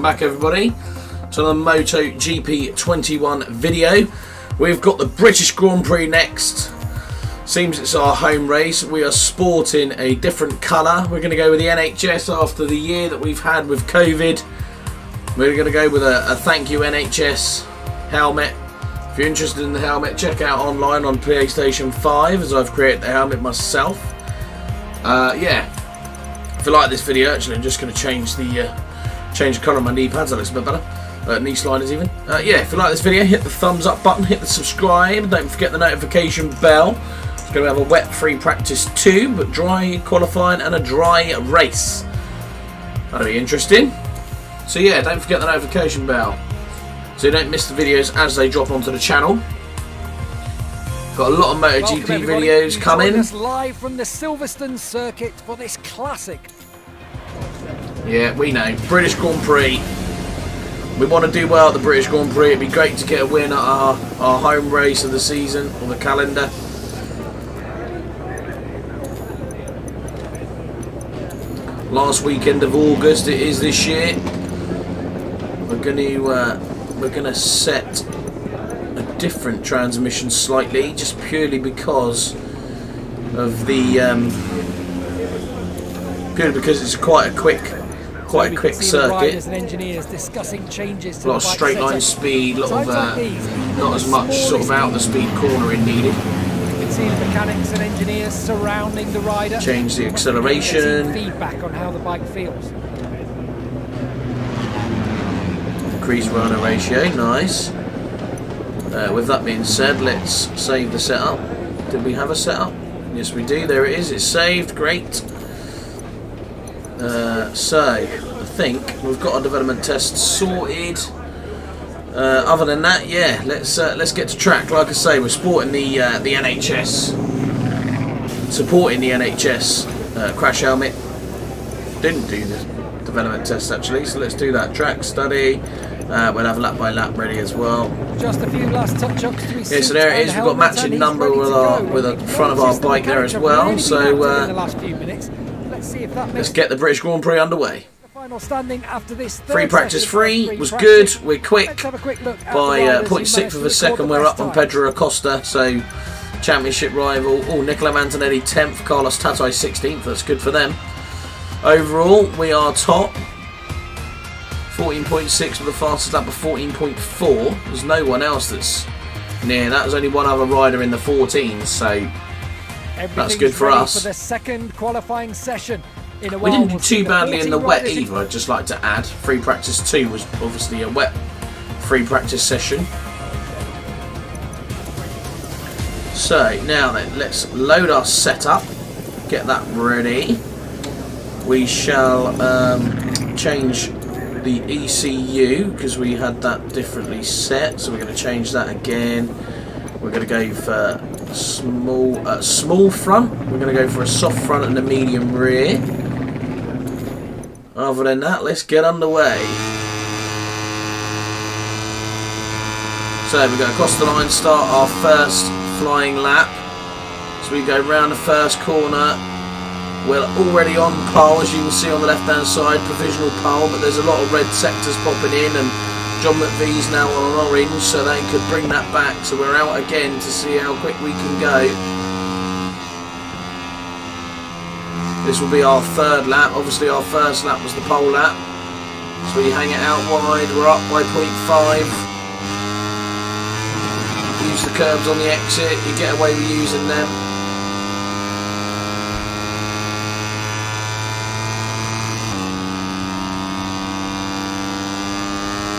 welcome back everybody to the MotoGP 21 video. We've got the British Grand Prix next. Seems it's our home race. We are sporting a different colour. We're going to go with the NHS after the year that we've had with COVID. We're going to go with a thank you NHS helmet. If you're interested in the helmet, check out online on PlayStation 5 as I've created the helmet myself. Yeah, if you like this video, actually I'm just going to change the colour of my knee pads. That looks a bit better. Knee sliders even. Yeah, if you like this video, hit the thumbs up button, hit the subscribe, don't forget the notification bell. It's going to have a wet free practice 2, but dry qualifying and a dry race. That'll be interesting. So yeah, don't forget the notification bell so you don't miss the videos as they drop onto the channel. Got a lot of MotoGP videos coming. Us live from the Silverstone circuit for this classic. Yeah, we know. British Grand Prix. We want to do well at the British Grand Prix. It'd be great to get a win at our home race of the season, or the calendar. Last weekend of August it is this year. We're gonna set a different transmission slightly, just purely because of the it's quite a quick circuit. A lot of straight line speed, a lot of not as much sort of out the speed cornering needed. See the mechanics and engineers surrounding the rider. Change the acceleration. Feedback on how the bike feels. Increase runner ratio, nice. With that being said, let's save the setup. Did we have a setup? Yes, we do. There it is. It's saved. Great. So I think we've got our development test sorted. Other than that, yeah, let's get to track. Like I say, we're sporting the NHS, supporting the NHS crash helmet. Didn't do the development test actually, so let's do that. Track study. We'll have lap by lap ready as well. Just a few last touch-ups to be yeah, so there it is. We've got matching number with the front of our bike there as well. So let's get the British Grand Prix underway. Standing after this free practice 3 was good. We're quick by 0.6 of a second. We're up on Pedro Acosta, so championship rival. Oh, Nicola Mantonelli 10th, Carlos Tatai 16th. That's good for them. Overall, we are top. 14.6 with the fastest lap of 14.4. There's no one else that's near that. There's only one other rider in the 14s, so that's good for us. For the second qualifying session. We didn't do too badly in the wet either, I'd just like to add. Free practice 2 was obviously a wet free practice session. So now then, let's load our setup, get that ready. We shall change the ECU because we had that differently set, so we're going to change that again. We're going to go for small front. We're going to go for a soft front and a medium rear. Other than that, let's get underway. So we're going to cross the line, start our first flying lap. So we go round the first corner. We're already on pole, as you can see on the left hand side, provisional pole, but there's a lot of red sectors popping in, and John McVie's now on an orange, so they could bring that back. So we're out again to see how quick we can go. This will be our third lap. Obviously our first lap was the pole lap. So we hang it out wide. We're up by 0.5. Use the curbs on the exit. You get away with using them.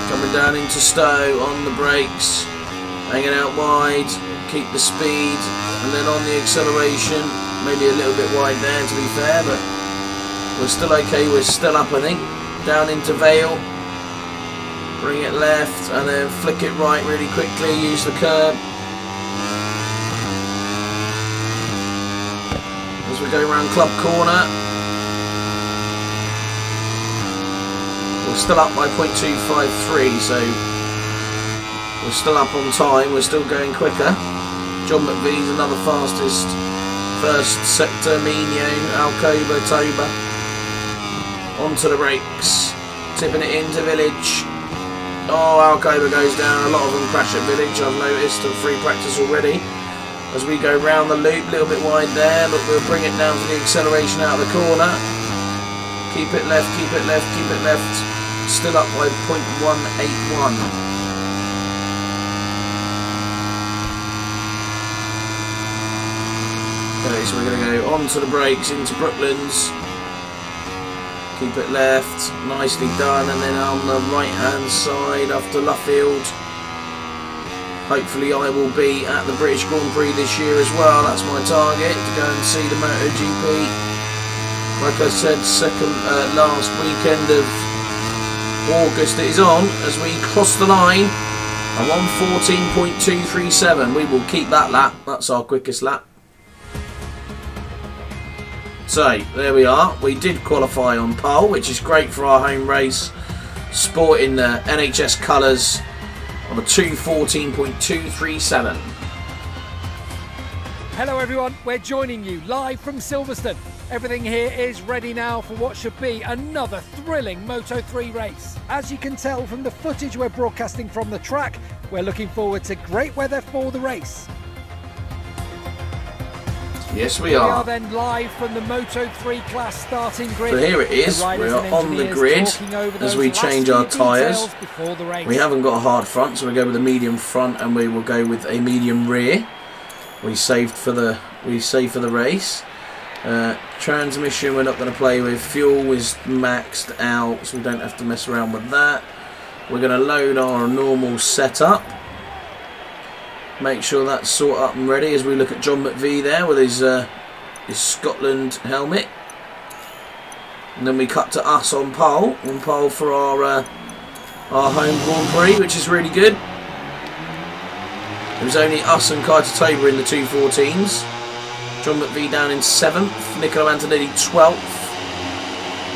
Coming down into Stowe on the brakes. Hanging out wide. Keep the speed. And then on the acceleration. Maybe a little bit wide there to be fair, but we're still okay. We're still up, I think. Down into Vale. Bring it left and then flick it right really quickly. Use the curb. As we go around Club Corner. We're still up by 0.253, so we're still up on time. We're still going quicker. John McVie's another fastest. First sector, Mino, Alcoba, Toba. Onto the brakes. tipping it into Village. Oh, Alcoba goes down. A lot of them crash at Village, I've noticed, and free practice already. As we go round the loop, a little bit wide there. Look, we'll bring it down to the acceleration out of the corner. Keep it left, keep it left, keep it left. Still up by 0.181. Okay, so we're going to go onto the brakes into Brooklands. Keep it left, nicely done, and then on the right hand side after Luffield. Hopefully I will be at the British Grand Prix this year as well. That's my target, to go and see the MotoGP. Like I said, last weekend of August it is on, as we cross the line. I'm on 14.237. We will keep that lap. That's our quickest lap. So, there we are. We did qualify on pole, which is great for our home race. Sporting the NHS colours on a 2:14.237. Hello everyone, we're joining you live from Silverstone. Everything here is ready now for what should be another thrilling Moto3 race. As you can tell from the footage we're broadcasting from the track, we're looking forward to great weather for the race. Yes, we are. We are then live from the Moto3 class starting grid. So here it is. We are on the grid as we change our tyres. We haven't got a hard front, so we go with a medium front, and we will go with a medium rear. We saved for the race. Transmission we're not going to play with. Fuel is maxed out, so we don't have to mess around with that. We're going to load our normal setup. Make sure that's sort up and ready as we look at John McVie there with his Scotland helmet. And then we cut to us on pole for our home Grand Prix, which is really good. It was only us and Kaito Toba in the 214s. John McVie down in 7th, Niccolo Antonelli 12th.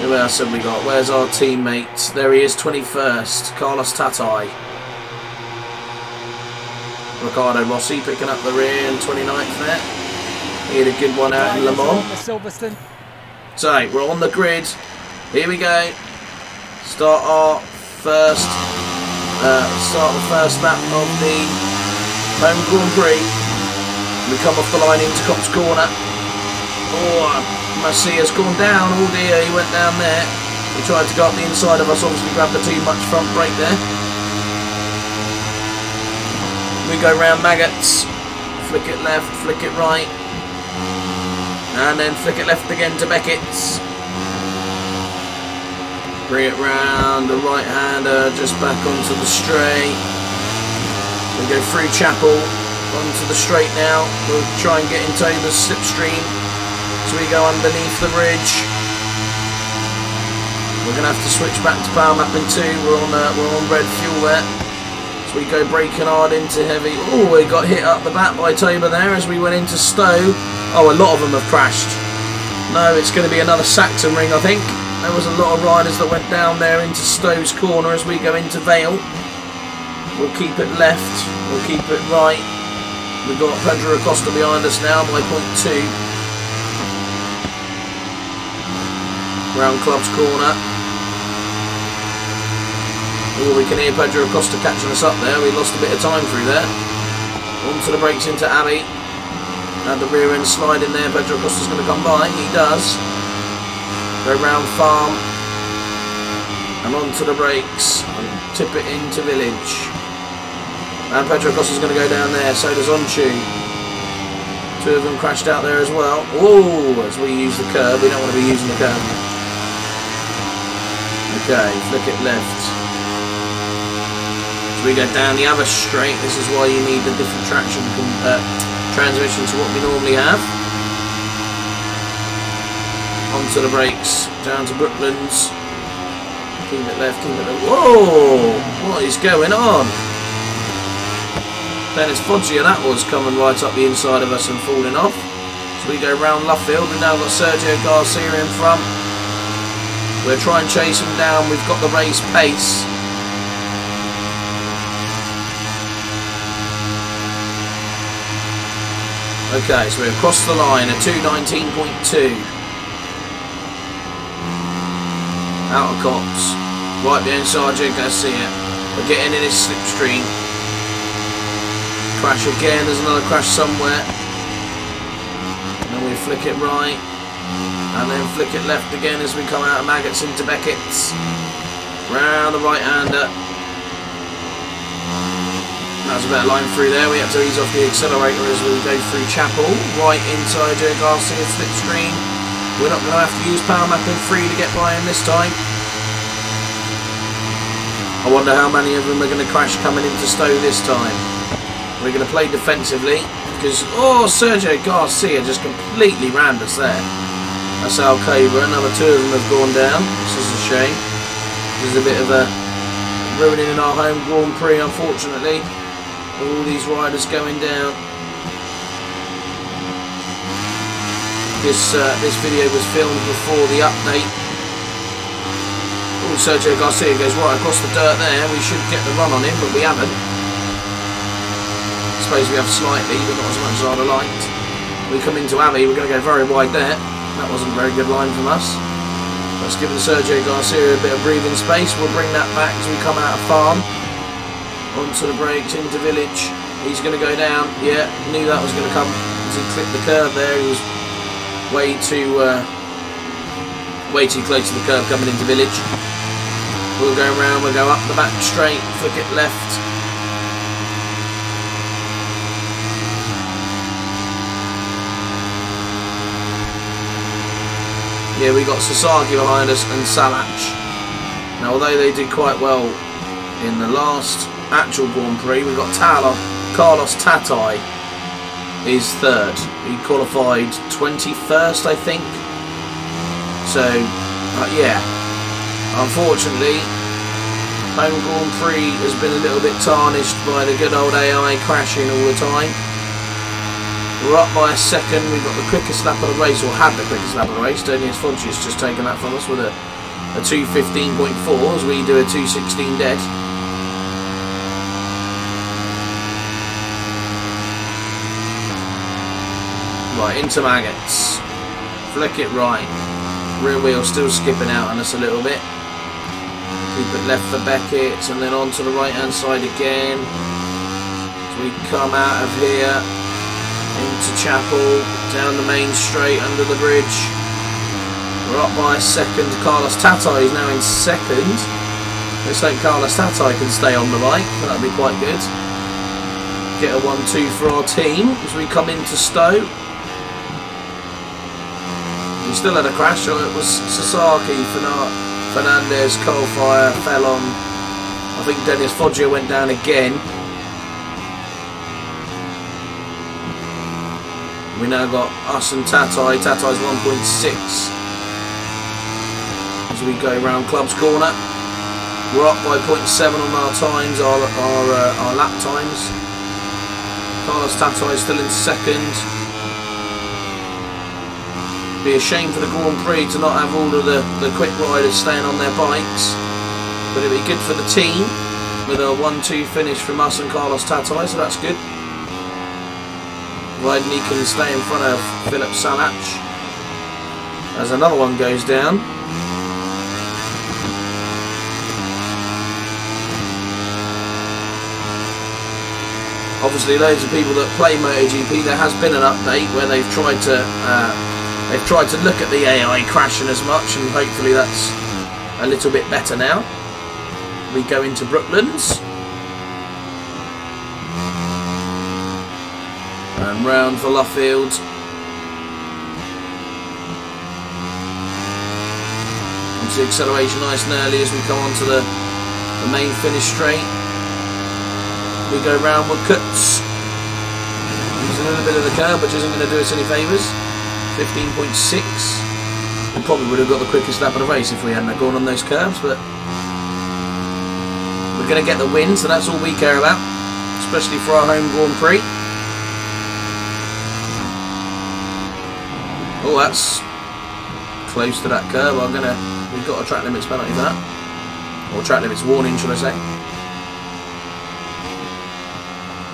Who else have we got? Where's our teammate? There he is, 21st, Carlos Tatai. Ricardo Rossi picking up the rear and 29th there. He had a good one out in Le Mans. So we're on the grid. Here we go. Start the first lap of the home Grand Prix. We come off the line into Cops Corner. Oh, Massia's gone down. Oh dear, he went down there. He tried to go up the inside of us. Obviously grabbed the too much front brake there. We go round Maggots, flick it left, flick it right, and then flick it left again to Beckett's. Bring it round the right hander, just back onto the straight. We go through Chapel, onto the straight now. We'll try and get into the slipstream, so we go underneath the bridge. We're going to have to switch back to power mapping 2, we're on red fuel there. We go braking hard into heavy. Oh, we got hit up the back by Toba there as we went into Stowe. Oh, a lot of them have crashed. No, it's going to be another Saxon ring, I think. There was a lot of riders that went down there into Stowe's corner as we go into Vale. We'll keep it left. We'll keep it right. We've got Pedro Acosta behind us now by 0.2. Round Club's corner. Oh, we can hear Pedro Acosta catching us up there. We lost a bit of time through there. Onto the brakes into Abbey. And the rear end slide in there. Pedro Acosta's going to come by. He does. Go round Farm. And onto the brakes. And tip it into Village. And Pedro Acosta's going to go down there. So does Onchu. Two of them crashed out there as well. Oh, as we use the curb. We don't want to be using the curb. Okay, flick it left. We go down the other straight. This is why you need a different traction transmission to what we normally have. Onto the brakes, down to Brooklands. Keep it left, keep it left. Whoa! What is going on? Dennis Foggia that was coming right up the inside of us and falling off. So we go round Luffield. We've now got Sergio Garcia in front. We'll try and chase him down. We've got the race pace. Okay, so we're across the line at 2:19.2. Out of Cops. Right behind Sergio Garcia. We're getting in his slipstream. Crash again, there's another crash somewhere. And then we flick it right. And then flick it left again as we come out of Maggots into Beckett's. Round the right-hander. That's a better line through there. We have to ease off the accelerator as we go through Chapel. Right inside Joe Garcia's slipstream. We're not going to have to use power mapping 3 to get by him this time. I wonder how many of them are going to crash coming into Stowe this time. We're going to play defensively because, oh, Sergio Garcia just completely rammed us there. That's Alcoba. Another 2 of them have gone down. This is a shame. This is a bit of a ruining in our home Grand Prix, unfortunately. All these riders going down. This video was filmed before the update. Oh, Sergio Garcia goes right across the dirt there. We should get the run on him, but we haven't. I suppose we have slightly, but not as much as I'd have liked. We come into Abbey, we're going to go very wide there. That wasn't a very good line from us. Let's give Sergio Garcia a bit of breathing space. We'll bring that back as we come out of Farm. Onto the brakes, into Village. He's going to go down. Yeah, knew that was going to come. As he clipped the curve there, he was way too close to the curve coming into Village. We'll go around, we'll go up the back straight, flick it left. Yeah, we got Sasaki behind us and Salach. Now, although they did quite well in the last actual Grand Prix, we've got Carlos Tatai is 3rd. He qualified 21st, I think. So, yeah. Unfortunately, home Grand Prix has been a little bit tarnished by the good old AI crashing all the time. We're up by a second. We've got the quickest lap of the race, or had the quickest lap of the race. Denius Fonchi has just taken that from us with a 2:15.4 as we do a 2:16 dead. Right, into Maggots. Flick it right. Rear wheel still skipping out on us a little bit. Keep it left for Beckett's and then onto the right hand side again. As we come out of here into Chapel, down the main straight under the bridge. We're up by a second. Carlos Tatai is now in 2nd. Looks like Carlos Tatai can stay on the bike, but that'll be quite good. Get a 1-2 for our team as we come into Stowe. We still had a crash, so it was Sasaki, Fernandez, Coalfire, fell on. I think Dennis Foggia went down again. We now got us and Tatai. Tatai's 1.6. As we go round Club's corner. We're up by 0.7 on our times, our lap times. Carlos Tatai still in 2nd. Be a shame for the Grand Prix to not have all of the quick riders staying on their bikes, but it'd be good for the team with a 1-2 finish from us and Carlos Tatai, so that's good. Providing he can stay in front of Philip Salach as another one goes down. Obviously, loads of people that play MotoGP, there has been an update where they've tried to look at the AI crashing as much, and hopefully that's a little bit better now. We go into Brooklands and round for Luffield. Onto the acceleration nice and early as we come onto the main finish straight. We go round with Kutz. There's a little bit of the curve, which isn't going to do us any favours. 15.6. We probably would have got the quickest lap of the race if we hadn't gone on those curves, but we're going to get the win, so that's all we care about, especially for our home Grand Prix. Oh, that's close to that curve. We've got a track limits penalty for that, or track limits warning, should I say?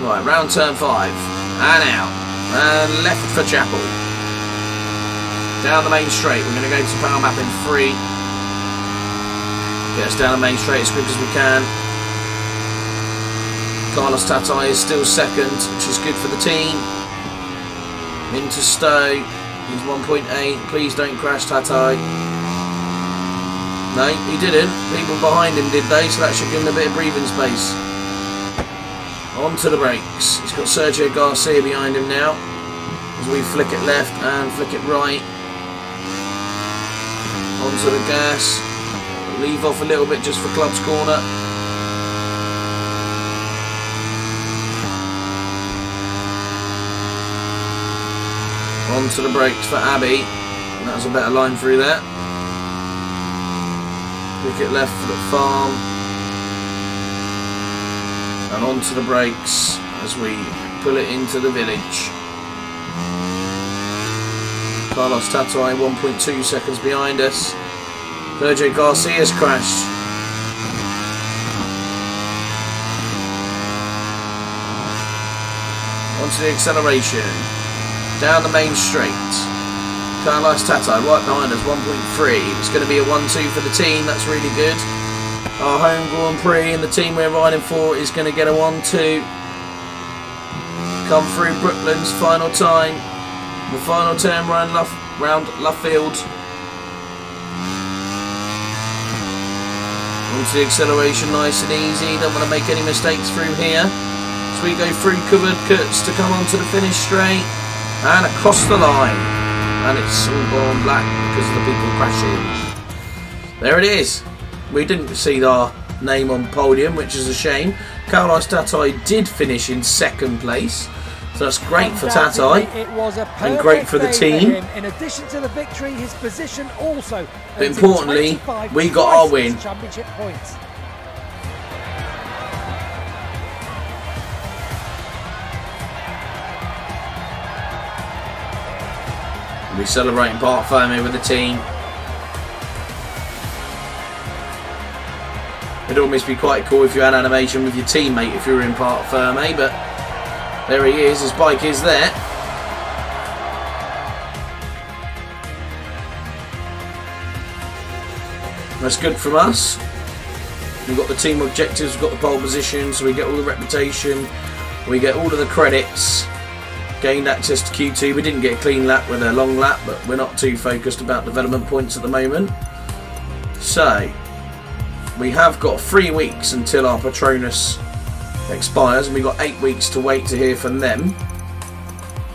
Right, round turn 5, and out, and left for Chapel. Down the main straight, we're going to go to power mapping 3. Get us down the main straight as quick as we can. Carlos Tatai is still second, which is good for the team. Into Stowe. He's 1.8. Please don't crash, Tatai. No, he didn't. People behind him did though, so that should give him a bit of breathing space. Onto the brakes. He's got Sergio Garcia behind him now. As we flick it left and flick it right. Onto the gas. Leave off a little bit just for Club's corner. Onto the brakes for Abbey. That was a better line through there. Flick it left for the farm. And onto the brakes as we pull it into the village. Carlos Tatai 1.2 seconds behind us. Sergio Garcia's crashed. Onto the acceleration. Down the main straight. Carlos Tatai right behind us, 1.3. It's going to be a 1-2 for the team. That's really good. Our home Grand Prix and the team we're riding for is going to get a 1-2. Come through Brooklands, final time. The final turn round Luffield. Onto the acceleration, nice and easy. Don't want to make any mistakes through here. So we go through covered cuts to come onto the finish straight and across the line. And it's all gone black because of the people crashing. There it is. We didn't see our name on podium, which is a shame. Carlos Tatai did finish in second place. So that's great for Tatai and great for the team. In addition to the victory, his position also. But importantly, we got our win. Championship points. We'll be celebrating Parc Fermé with the team. It'd almost be quite cool if you had animation with your teammate if you were in Parc Fermé, but there he is, his bike is there. That's good from us. We've got the team objectives, we've got the pole position, so we get all the reputation, we get all of the credits. Gained access to Q2. We didn't get a clean lap with a long lap, but we're not too focused about development points at the moment. So, we have got 3 weeks until our Patronus expires, and we've got 8 weeks to wait to hear from them,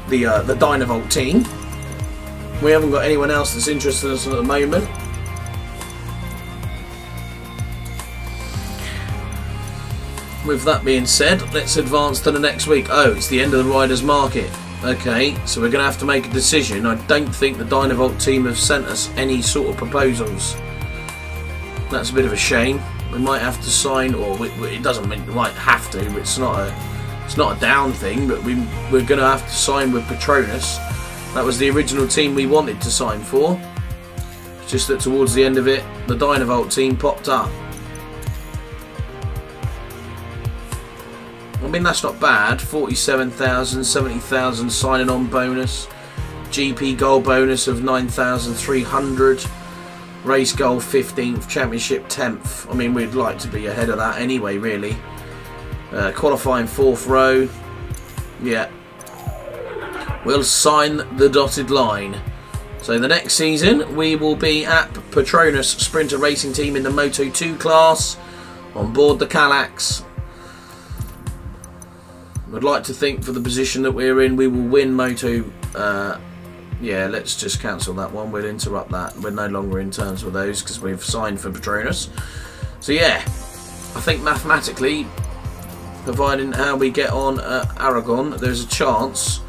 the Dynavolt team. We haven't got anyone else that's interested in us at the moment. With that being said, let's advance to the next week. Oh, it's the end of the Riders' Market. Okay, so we're going to have to make a decision. I don't think the Dynavolt team have sent us any sort of proposals. That's a bit of a shame. We might have to sign, or it doesn't mean we might have to. But it's not a down thing. But we're going to have to sign with Patronus. That was the original team we wanted to sign for. It's just that towards the end of it, the Dynavolt team popped up. I mean, that's not bad. 47,000, 70,000 signing on bonus. GP goal bonus of 9,300. Race goal 15th. Championship 10th. I mean, we'd like to be ahead of that anyway, really. Qualifying 4th row. Yeah. We'll sign the dotted line. So the next season, we will be at Patronus Sprinter Racing Team in the Moto2 class. On board the Calax. I'd like to think for the position that we're in, we will win Moto. Yeah, let's just cancel that one. We'll interrupt that. We're no longer in terms with those because we've signed for Patronus. So yeah, I think mathematically, providing how we get on at Aragon, there's a chance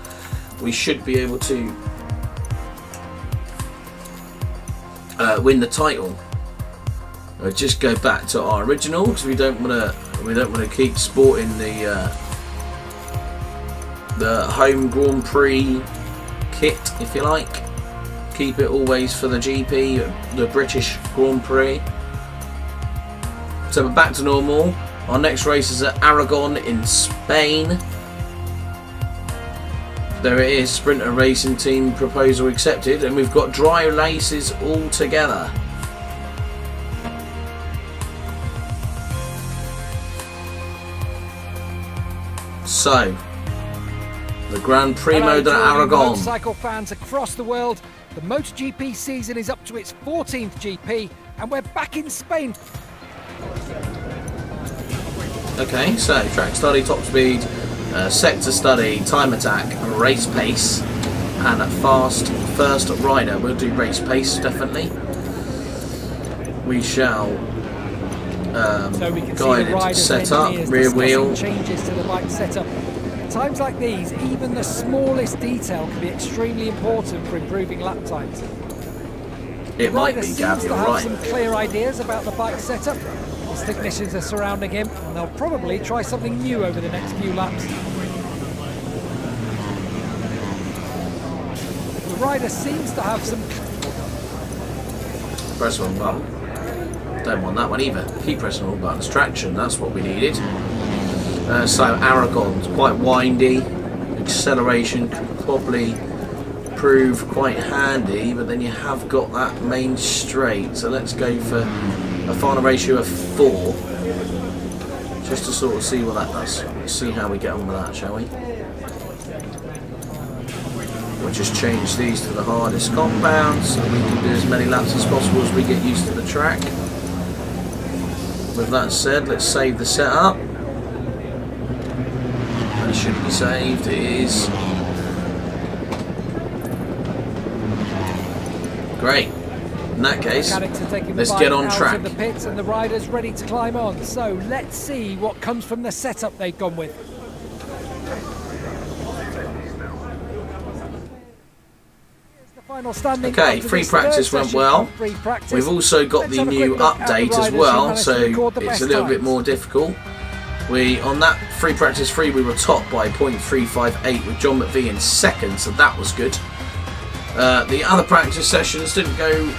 we should be able to win the title. I'll just go back to our original because we don't want to keep sporting the home Grand Prix kit, if you like. Keep it always for the GP, the British Grand Prix. So we're back to normal. Our next race is at Aragon in Spain. There it is, Sprinter Racing Team proposal accepted, and we've got dry races all together. So, the Grand Prix mode at Hello, Aragon. motorcycle fans across the world. The MotoGP season is up to its 14th GP, and we're back in Spain. Okay, so track study, top speed, sector study, time attack, race pace, and fast first rider. We'll do race pace, definitely. We shall guided setup, rear wheel. Changes to the bike setup. At times like these, even the smallest detail can be extremely important for improving lap times. It might be, Gav, you're right. Some clear ideas about the bike setup. His technicians are surrounding him, and they'll probably try something new over the next few laps. The rider seems to have some... Press one button. Don't want that one either. Keep pressing all buttons. Traction, that's what we needed. So Aragon's quite windy. Acceleration could probably prove quite handy, but then you have got that main straight. So let's go for a final ratio of 4, just to sort of see what that does. Let's see how we get on with that, shall we? We'll just change these to the hardest compounds so we can do as many laps as possible as we get used to the track. With that said, let's save the setup. It should be saved. It is. Great. In that case, let's get on track. The pits and the rider's ready to climb on. So let's see what comes from the setup they've gone with. Okay, free practice went well. We've also got the new update as well, so it's a little bit more difficult. On that free practice 3, we were topped by 0.358 with John McVie in second, so that was good. The other practice sessions didn't go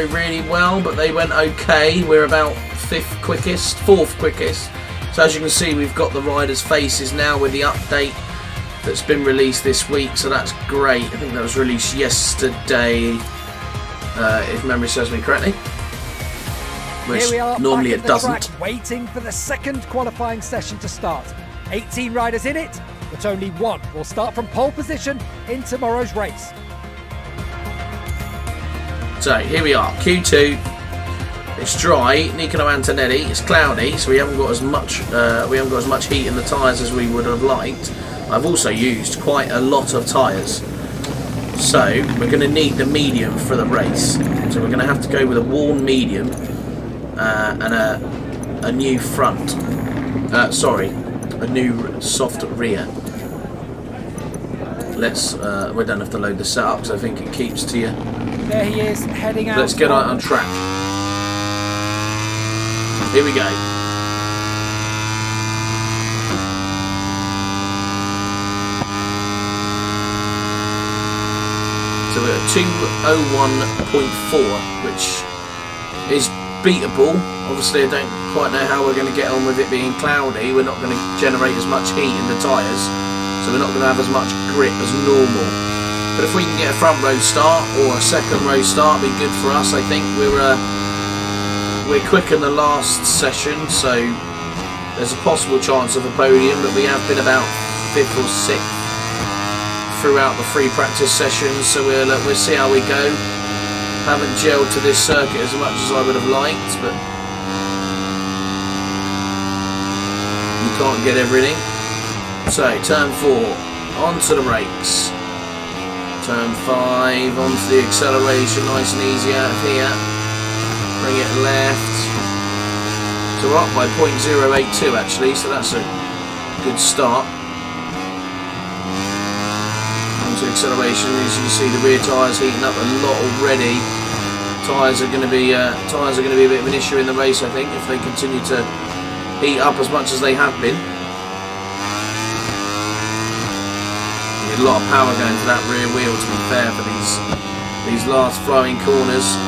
really well, but they went okay. We're about 4th quickest. So as you can see, we've got the riders' faces now with the update that's been released this week, so that's great. I think that was released yesterday, if memory serves me correctly. Which Here we are, normally it doesn't. Track, waiting for the second qualifying session to start. 18 riders in it, but only one will start from pole position in tomorrow's race. So here we are, Q2. It's dry, Niccolo Antonelli. It's cloudy, so we haven't got as much heat in the tyres as we would have liked. I've also used quite a lot of tyres, so we're going to need the medium for the race. So we're going to have to go with a worn medium and a new front. Sorry, a new soft rear. Let's. We don't have to load the setup because I think it keeps to you. There he is, heading out. Let's get on track. Here we go. So we're at 2:01.4, which is beatable. Obviously, I don't quite know how we're going to get on with it being cloudy. We're not going to generate as much heat in the tyres, so we're not going to have as much grip as normal. But if we can get a front row start or a second row start, it'd be good for us. I think we're quick in the last session, so there's a possible chance of a podium. But we have been about 5th or 6th throughout the free practice sessions, so we'll see how we go. Haven't gelled to this circuit as much as I would have liked, but you can't get everything. So turn 4, onto the brakes. Turn 5, onto the acceleration, nice and easy out of here. Bring it left. So we're up by 0.082 actually, so that's a good start. Acceleration, as you can see, the rear tyres heating up a lot already. Tyres are going to be a bit of an issue in the race, I think, if they continue to heat up as much as they have been. You need a lot of power going to that rear wheel, to be fair, for these last flowing corners,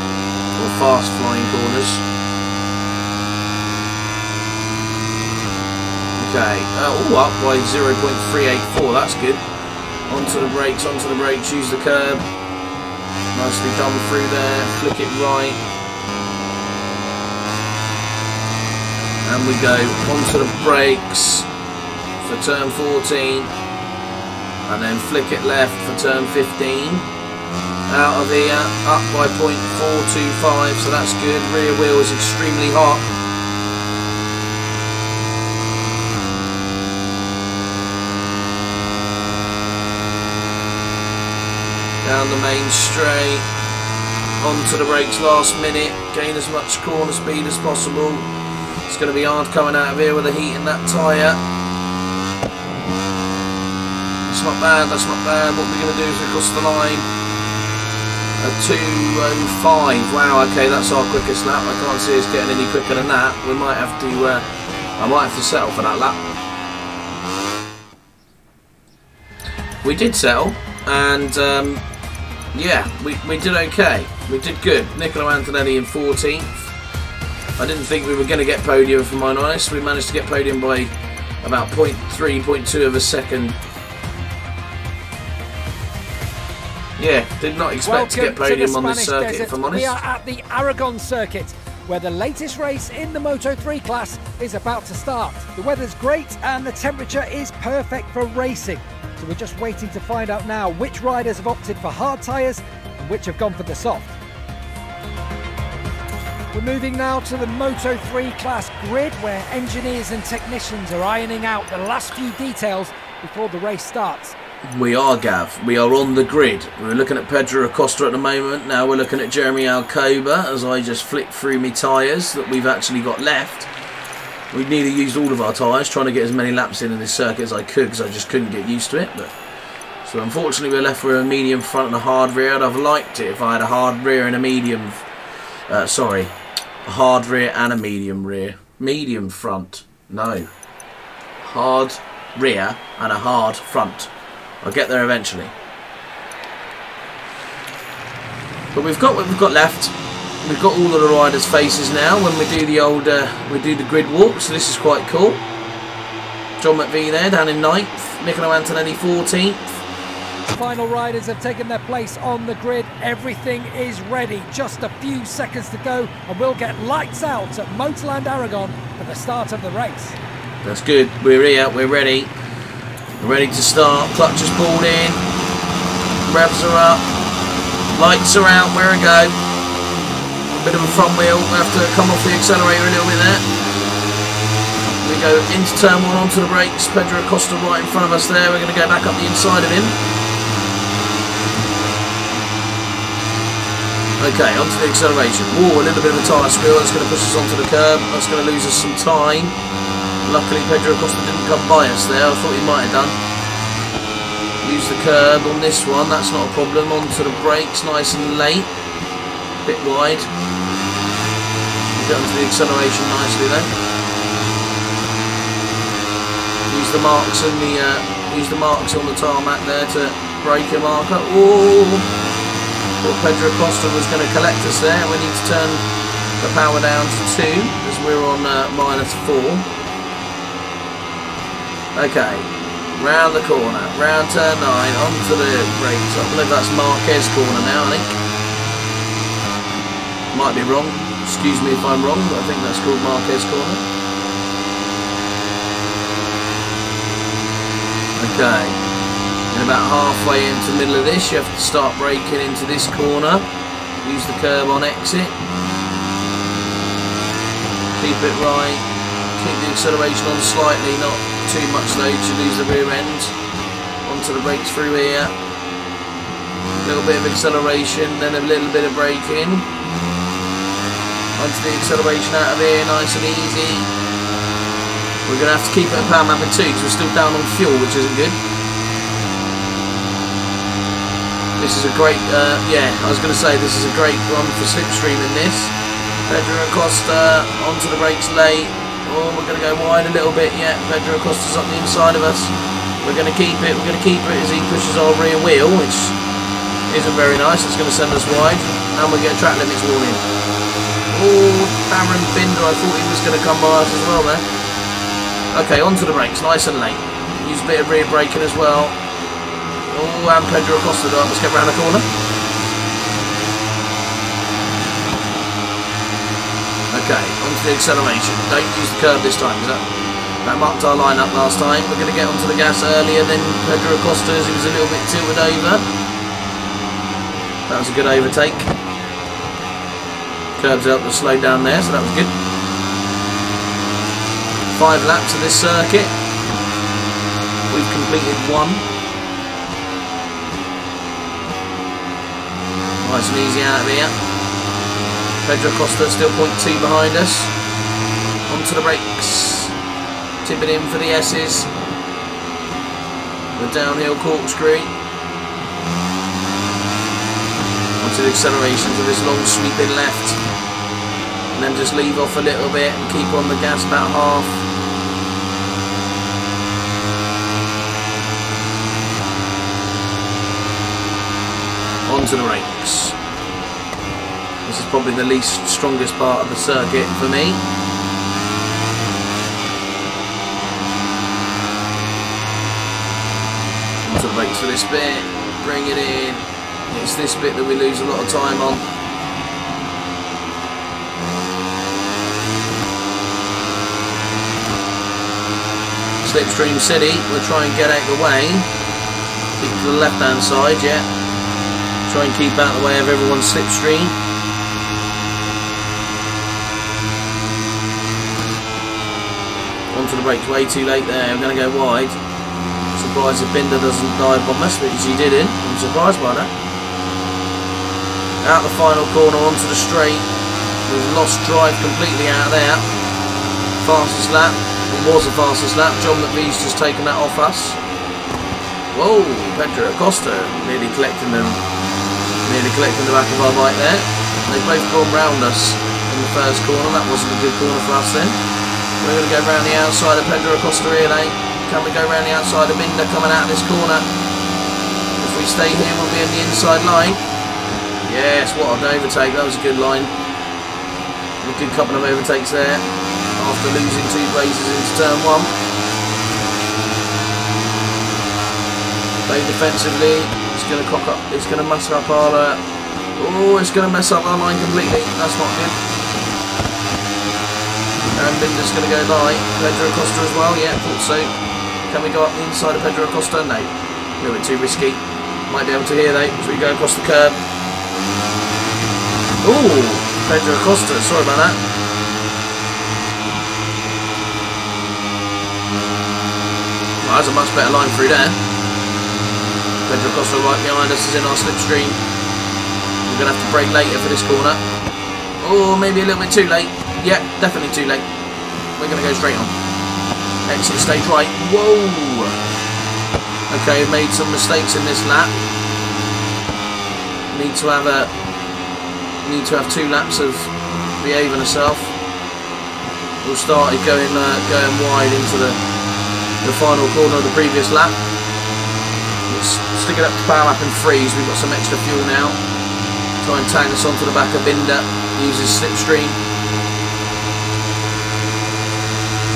or fast flying corners. Okay, all up by 0.384. That's good. Onto the brakes, use the curb. Nicely done through there, flick it right. And we go onto the brakes for for turn 14, and then flick it left for turn 15. Out of here, up by 0.425, so that's good. Rear wheel is extremely hot. Down the main straight, onto the brakes last minute, gain as much corner speed as possible. It's going to be hard coming out of here with the heat in that tyre. That's not bad, that's not bad. What we're going to do is across the line. A 2:05. Wow, okay, that's our quickest lap. I can't see us getting any quicker than that. We might have to, I might have to settle for that lap. We did settle, and yeah, we did okay. We did good. Niccolo Antonelli in 14th. I didn't think we were going to get podium, if I'm honest. We managed to get podium by about 0.3, 0.2 of a second. Yeah, did not expect to get podium on this circuit, if I'm honest. We are at the Aragon Circuit, where the latest race in the Moto3 class is about to start. The weather's great and the temperature is perfect for racing. So we're just waiting to find out now which riders have opted for hard tyres and which have gone for the soft. We're moving now to the Moto3 class grid, where engineers and technicians are ironing out the last few details before the race starts. We are, Gav. We are on the grid. We're looking at Pedro Acosta at the moment. Now we're looking at Jeremy Alcoba as I just flick through my tyres that we've actually got left. We nearly used all of our tyres, trying to get as many laps in this circuit as I could, because I just couldn't get used to it. But so unfortunately we're left with a medium front and a hard rear. I'd have liked it if I had a hard rear and a medium... sorry. A hard rear and a medium rear. Medium front. No. Hard rear and a hard front. I'll get there eventually. But we've got what we've got left. We've got all of the riders' faces now when we do the old we do the grid walk, so this is quite cool. John McVie there down in 9th, Niccolo Antonelli 14th. Final riders have taken their place on the grid. Everything is ready. Just a few seconds to go and we'll get lights out at MotorLand Aragon for the start of the race. That's good. We're here, we're ready. We're ready to start. Clutch is pulled in. Revs are up. Lights are out. Where we go. A bit of a front wheel. We have to come off the accelerator a little bit there. We go into turn 1 onto the brakes. Pedro Acosta right in front of us there. We're going to go back up the inside of him. Okay, onto the acceleration. Ooh, a little bit of a tyre squeal. That's going to push us onto the curb. That's going to lose us some time. Luckily Pedro Acosta didn't come by us there. I thought he might have done. Use the curb on this one. That's not a problem. Onto the brakes, nice and late. Bit wide. Get onto the acceleration nicely then. Use the marks and use the marks on the tarmac there to brake a marker. Oh! Thought Pedro Acosta was going to collect us there. We need to turn the power down to 2 as we're on -4. Okay, round the corner, round turn 9, onto the brakes. I believe that's Marquez corner now, I think. Might be wrong, excuse me if I'm wrong, but I think that's called Marquez corner. Okay, and about halfway into the middle of this, you have to start braking into this corner. Use the curb on exit. Keep it right, keep the acceleration on slightly, not too much though to lose the rear end. Onto the brakes through here. A little bit of acceleration, then a little bit of braking. Onto the acceleration out of here, nice and easy. We're going to have to keep it at power mapping 2 because we're still down on fuel, which isn't good. This is a great, yeah, I was going to say this is a great run for slipstreaming this. Pedro Acosta onto the brakes late. Oh, we're going to go wide a little bit, yeah. Pedro Acosta's up the inside of us. We're going to keep it, as he pushes our rear wheel, which isn't very nice. It's going to send us wide. And we get track limits warning. Oh, Cameron Binder, I thought he was going to come by us as well there. Okay, onto the brakes, nice and late. Use a bit of rear braking as well. Oh, and Pedro Acosta, let's get round the corner. Okay, onto the acceleration. Don't use the curb this time, is that? That marked our lineup last time. We're going to get onto the gas earlier than Pedro Acosta, as he was a little bit tilted over. That was a good overtake. Curbs helped us slow down there, so that was good. 5 laps of this circuit. We've completed 1. Nice and easy out of here. Pedro Acosta still 0.2 behind us. Onto the brakes. Tip it in for the S's. The downhill corkscrew. Onto the acceleration to this long sweeping left. And then just leave off a little bit and keep on the gas about half. Onto the brakes. This is probably the least strongest part of the circuit for me. Onto the brakes for this bit. Bring it in. It's this bit that we lose a lot of time on. Slipstream City. We'll try and get out of the way. Keep to the left hand side, yeah. Try and keep out of the way of everyone's slipstream. Onto the brakes, way too late there. I'm going to go wide. Surprised if Binder doesn't dive bomb us, because he didn't. I'm surprised by that. Out the final corner onto the straight. We've lost drive completely out of there. Fastest lap. It was the fastest lap. John McVie's just taken that off us. Whoa, Pedro Acosta nearly collecting them. Nearly collecting the back of our bike there. They've both gone round us in the first corner. That wasn't a good corner for us then. We're going to go round the outside of Pedro Acosta here, eh? Can we go round the outside of Binder coming out of this corner? If we stay here, we'll be in the inside line. Yes, what an overtake. That was a good line. A good couple of overtakes there after losing 2 places into turn 1. Play defensively. It's going to cock up. It's going to mess up our. Oh, it's going to mess up our line completely. That's not good. And Binder's going to go by. Pedro Acosta as well. Yeah, thought so. Can we go up the inside of Pedro Acosta? No. A little bit too risky. Might be able to hear though as we go across the curb. Ooh, Pedro Acosta. Sorry about that. Well, that's a much better line through there. Pedro Acosta right behind us is in our slipstream. We're going to have to brake later for this corner. Oh, maybe a little bit too late. Yeah, definitely too late. We're going to go straight on. Exit stage right. Whoa! Okay, made some mistakes in this lap. Need to have 2 laps of behaving herself. We started going wide into the final corner of the previous lap. Let's stick it up to power lap and freeze. We've got some extra fuel now. Try and tang us onto the back of Binder. Use his slipstream.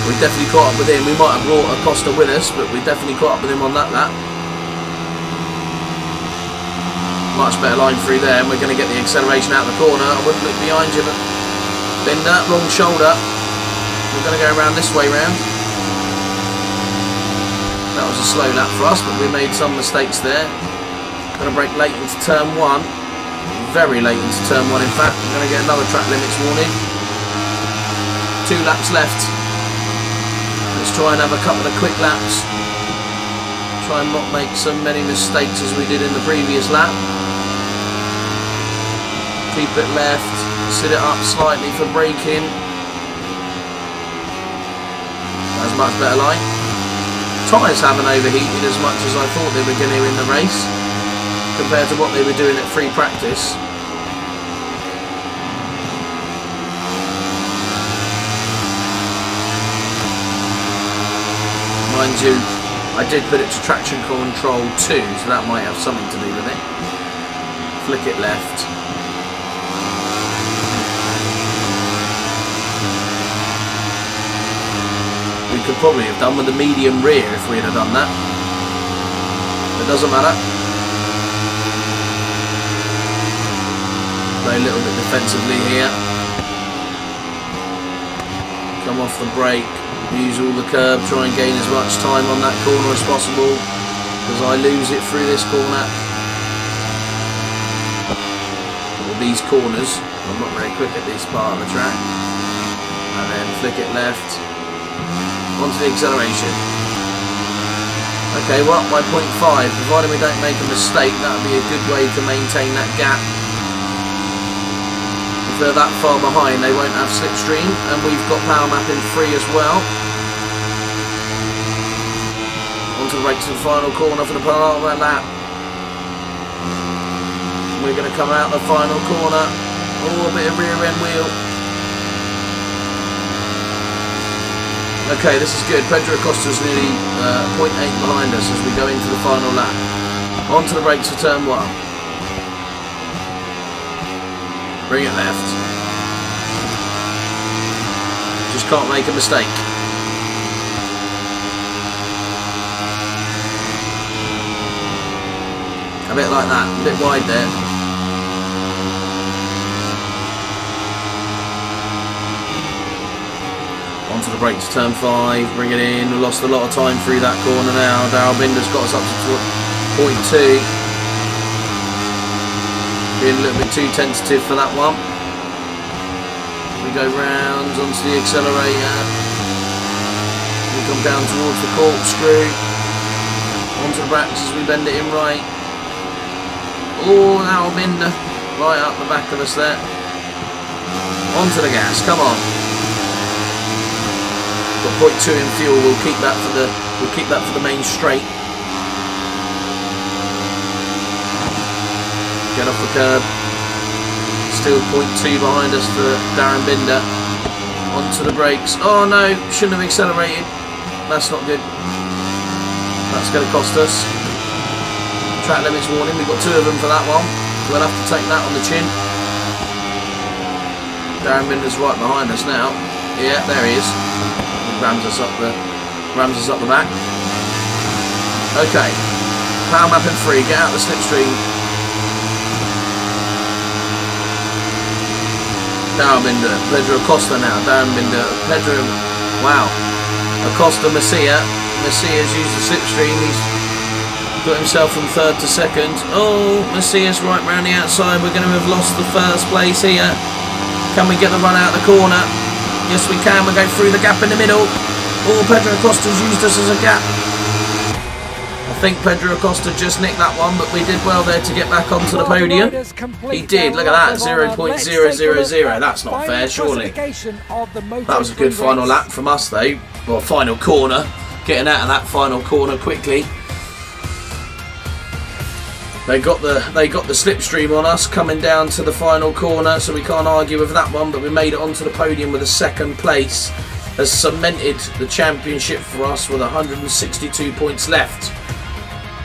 We definitely caught up with him. We might have brought Acosta with us, but we definitely caught up with him on that lap. Much better line through there, and we're going to get the acceleration out of the corner. I wouldn't look behind you, but Binder, wrong shoulder. We're going to go around this way round. That was a slow lap for us, but we made some mistakes there. Going to brake late into turn 1. Very late into turn 1, in fact. We're going to get another track limits warning. 2 laps left. Let's try and have a couple of quick laps. Try and not make so many mistakes as we did in the previous lap. Keep it left. Sit it up slightly for braking. That's a much better line. Tyres haven't overheated as much as I thought they were going to in the race, compared to what they were doing at free practice. Mind you, I did put it to traction control 2, so that might have something to do with it. Flick it left. We could probably have done with the medium rear if we had done that. It doesn't matter. Play a little bit defensively here. Come come off the brake, use all the curb, try and gain as much time on that corner as possible, because I lose it through this corner. Or these corners, I'm not very quick at this part of the track. And then flick it left, onto the acceleration. Okay, we're up by 0.5, provided we don't make a mistake, that would be a good way to maintain that gap. If they're that far behind, they won't have slipstream, and we've got power mapping free as well. Onto the brakes in the final corner for the penultimate lap. We're going to come out the final corner. Oh, a bit of rear end wheel. Okay, this is good. Pedro Acosta's nearly 0.8 behind us as we go into the final lap. Onto the brakes for turn 1. Bring it left. Just can't make a mistake. A bit like that, a bit wide there. Onto the brakes, turn 5, bring it in. We lost a lot of time through that corner now. Darrell Binder's got us up to 0.2. Being a little bit too tentative for that one. We go round onto the accelerator. We come down towards the corkscrew. Onto the brakes as we bend it in right. Oh, Darrell Binder right up the back of us there. Onto the gas, come on. Got 0.2 in fuel. We'll keep that for the main straight. Get off the curb. Still 0.2 behind us for Darrell Binder. Onto the brakes. Oh no, shouldn't have accelerated. That's not good. That's going to cost us. Track limits warning. We've got 2 of them for that one. We'll have to take that on the chin. Darrell Binder's right behind us now. Yeah, there he is. He rams us up the back. Okay. Power mapping free. Get out the slipstream. Darrell Binder, Pedro Acosta now, Darrell Binder, Pedro, wow, Acosta, Macias used the slipstream, he's got himself from 3rd to 2nd, oh, Macias right round the outside, we're going to have lost the 1st place here, can we get the run out of the corner? Yes we can, we'll go through the gap in the middle, oh, Pedro Acosta's used us as a gap. I think Pedro Acosta just nicked that one, but we did well there to get back onto the podium. He did, look at that, 0.000, that's not fair, surely. That was a good final lap from us though, well, final corner, getting out of that final corner quickly. They got the slipstream on us coming down to the final corner, so we can't argue with that one, but we made it onto the podium with a 2nd place, has cemented the championship for us with 162 points left.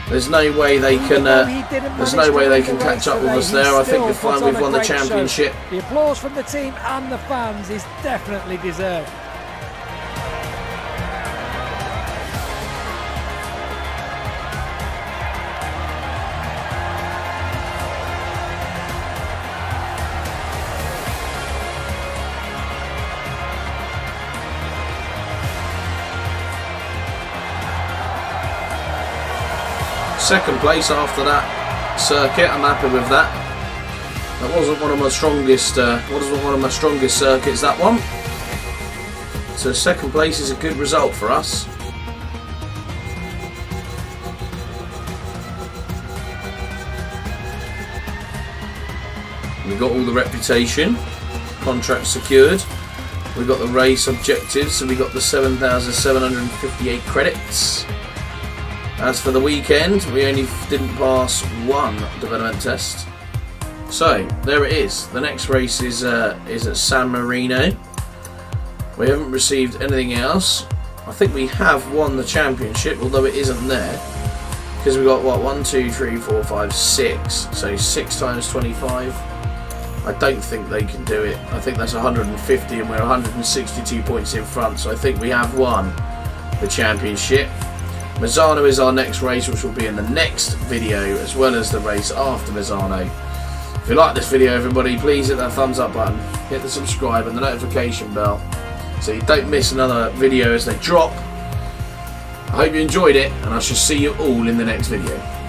There's no way they can. There's no way they can catch up with us there. I think we're fine. We've won the championship. The applause from the team and the fans is definitely deserved. Second place after that circuit, I'm happy with that. That wasn't one of my strongest. Wasn't one of my strongest circuits, that one. So 2nd place is a good result for us. We got all the reputation, contract secured. We got the race objectives, so we got the 7,758 credits. As for the weekend, we only didn't pass 1 development test. So, there it is. The next race is at San Marino. We haven't received anything else. I think we have won the championship, although it isn't there. Because we got, what, 1, 2, 3, 4, 5, 6. So 6 times 25. I don't think they can do it. I think that's 150 and we're 162 points in front. So I think we have won the championship. Misano is our next race, which will be in the next video, as well as the race after Misano. If you like this video, everybody, please hit that thumbs up button, hit the subscribe and the notification bell. so you don't miss another video as they drop. I hope you enjoyed it, and I shall see you all in the next video.